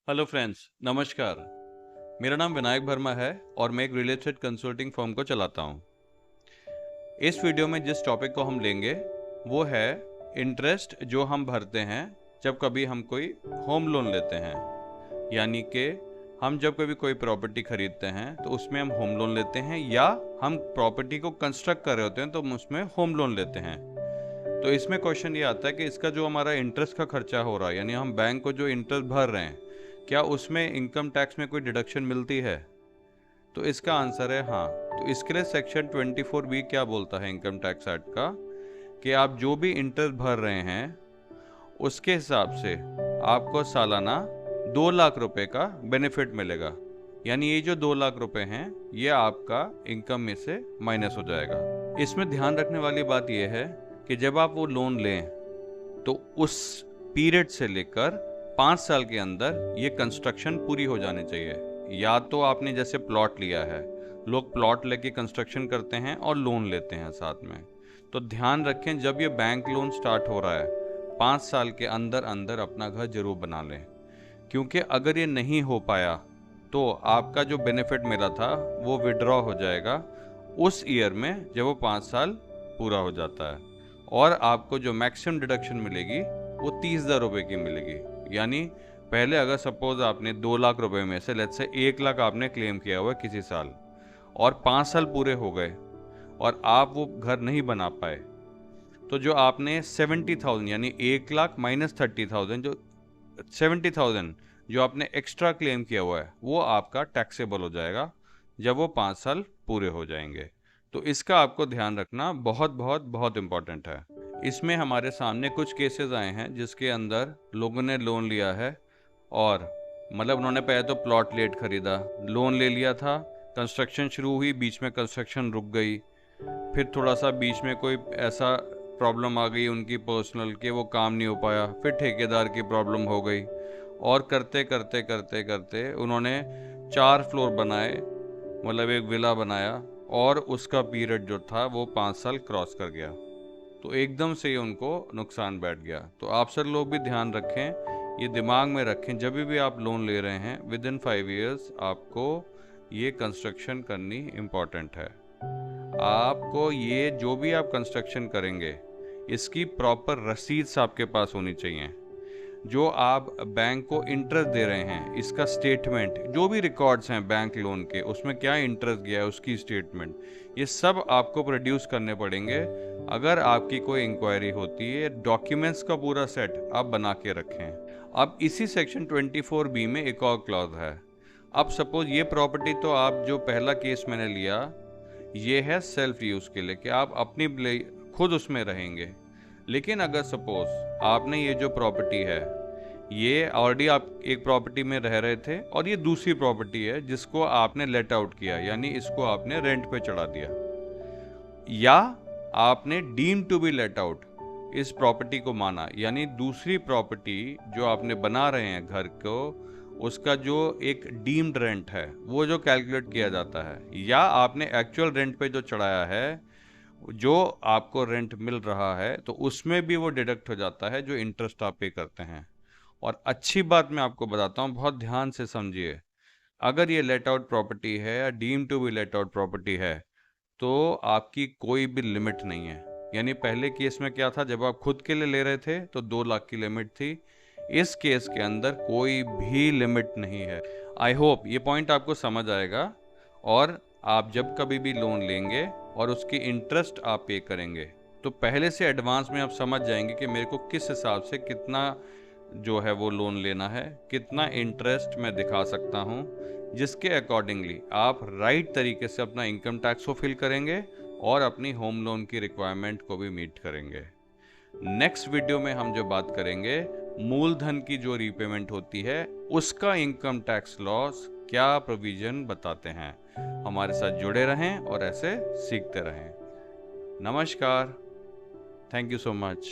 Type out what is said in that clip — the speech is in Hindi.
हेलो फ्रेंड्स, नमस्कार। मेरा नाम विनायक वर्मा है और मैं एक रियल एस्टेट कंसल्टिंग फर्म को चलाता हूँ। इस वीडियो में जिस टॉपिक को हम लेंगे वो है इंटरेस्ट जो हम भरते हैं जब कभी हम कोई होम लोन लेते हैं। यानी कि हम जब कभी कोई प्रॉपर्टी खरीदते हैं तो उसमें हम होम लोन लेते हैं, या हम प्रॉपर्टी को कंस्ट्रक्ट कर रहे होते हैं तो हम उसमें होम लोन लेते हैं। तो इसमें क्वेश्चन ये आता है कि इसका जो हमारा इंटरेस्ट का खर्चा हो रहा है, यानी हम बैंक को जो इंटरेस्ट भर रहे हैं, क्या उसमें इनकम टैक्स में कोई डिडक्शन मिलती है? तो इसका आंसर है हाँ। तो इसके लिए सेक्शन 24B क्या बोलता है इनकम टैक्स एक्ट का, कि आप जो भी इंटरेस्ट भर रहे हैं उसके हिसाब से आपको सालाना 2 लाख रुपए का बेनिफिट मिलेगा। यानी ये जो 2 लाख रुपए हैं ये आपका इनकम में से माइनस हो जाएगा। इसमें ध्यान रखने वाली बात यह है कि जब आप वो लोन लें तो उस पीरियड से लेकर 5 साल के अंदर ये कंस्ट्रक्शन पूरी हो जानी चाहिए। या तो आपने जैसे प्लॉट लिया है, लोग प्लॉट लेके कंस्ट्रक्शन करते हैं और लोन लेते हैं साथ में। तो ध्यान रखें, जब ये बैंक लोन स्टार्ट हो रहा है 5 साल के अंदर अंदर अपना घर जरूर बना लें, क्योंकि अगर ये नहीं हो पाया तो आपका जो बेनिफिट मिला था वो विड्रॉ हो जाएगा उस ईयर में जब वो 5 साल पूरा हो जाता है। और आपको जो मैक्सिमम डिडक्शन मिलेगी वो 30,000 रुपये की मिलेगी। यानी पहले अगर सपोज आपने 2 लाख रुपए में से लेट्स से 1 लाख आपने क्लेम किया हुआ किसी साल, और 5 साल पूरे हो गए और आप वो घर नहीं बना पाए, तो जो आपने 70,000 यानी 1 लाख माइनस 30,000, जो 70,000 जो आपने एक्स्ट्रा क्लेम किया हुआ है वो आपका टैक्सेबल हो जाएगा जब वो 5 साल पूरे हो जाएंगे। तो इसका आपको ध्यान रखना बहुत बहुत बहुत इम्पोर्टेंट है। इसमें हमारे सामने कुछ केसेस आए हैं जिसके अंदर लोगों ने लोन लिया है और उन्होंने पहले तो प्लॉट लेट खरीदा, लोन ले लिया था, कंस्ट्रक्शन शुरू हुई, बीच में कंस्ट्रक्शन रुक गई, फिर थोड़ा सा बीच में कोई ऐसा प्रॉब्लम आ गई उनकी पर्सनल कि वो काम नहीं हो पाया, फिर ठेकेदार की प्रॉब्लम हो गई, और करते करते करते करते उन्होंने 4 फ्लोर बनाए, एक विला बनाया, और उसका पीरियड जो था वो 5 साल क्रॉस कर गया। तो एकदम से ही उनको नुकसान बैठ गया। तो आप सब लोग भी ध्यान रखें, ये दिमाग में रखें, जब भी आप लोन ले रहे हैं विद इन 5 ईयर्स आपको ये कंस्ट्रक्शन करनी इम्पॉर्टेंट है। आपको ये जो भी आप कंस्ट्रक्शन करेंगे इसकी प्रॉपर रसीद्स आपके पास होनी चाहिए। जो आप बैंक को इंटरेस्ट दे रहे हैं इसका स्टेटमेंट, जो भी रिकॉर्ड्स हैं बैंक लोन के, उसमें क्या इंटरेस्ट गया है उसकी स्टेटमेंट, ये सब आपको प्रोड्यूस करने पड़ेंगे। अगर आपकी कोई इंक्वायरी होती है, डॉक्यूमेंट्स का पूरा सेट आप बना के रखें। अब इसी सेक्शन 24B में एक और क्लॉज है। अब सपोज ये प्रॉपर्टी तो आप जो पहला केस मैंने लिया ये है सेल्फ यूज़ के लिए कि आप अपनी खुद उसमें रहेंगे। लेकिन अगर सपोज आपने ये जो प्रॉपर्टी है ये ऑलरेडी आप एक प्रॉपर्टी में रह रहे थे और ये दूसरी प्रॉपर्टी है जिसको आपने लेट आउट किया, यानी इसको आपने रेंट पे चढ़ा दिया, या आपने deem to be let out इस प्रॉपर्टी को माना, यानी दूसरी प्रॉपर्टी जो आपने बना रहे हैं घर को, उसका जो एक डीम्ड रेंट है वो जो कैलकुलेट किया जाता है, या आपने एक्चुअल रेंट पे जो चढ़ाया है जो आपको रेंट मिल रहा है, तो उसमें भी वो डिडक्ट हो जाता है जो इंटरेस्ट आप पे करते हैं। और अच्छी बात मैं आपको बताता हूँ, बहुत ध्यान से समझिए, अगर ये लेट आउट प्रॉपर्टी है या deem to be let out property है तो आपकी कोई भी लिमिट नहीं है। यानी पहले केस में क्या था, जब आप खुद के लिए ले रहे थे तो 2 लाख की लिमिट थी, इस केस के अंदर कोई भी लिमिट नहीं है। आई होप ये पॉइंट आपको समझ आएगा, और आप जब कभी भी लोन लेंगे और उसकी इंटरेस्ट आप पे करेंगे तो पहले से एडवांस में आप समझ जाएंगे कि मेरे को किस हिसाब से कितना जो है वो लोन लेना है, कितना इंटरेस्ट मैं दिखा सकता हूँ, जिसके अकॉर्डिंगली आप राइट तरीके से अपना इनकम टैक्स को फिल करेंगे और अपनी होम लोन की रिक्वायरमेंट को भी मीट करेंगे। नेक्स्ट वीडियो में हम जो बात करेंगे मूलधन की जो रीपेमेंट होती है उसका इनकम टैक्स लॉस क्या प्रोविजन बताते हैं। हमारे साथ जुड़े रहें और ऐसे सीखते रहें। नमस्कार, थैंक यू सो मच।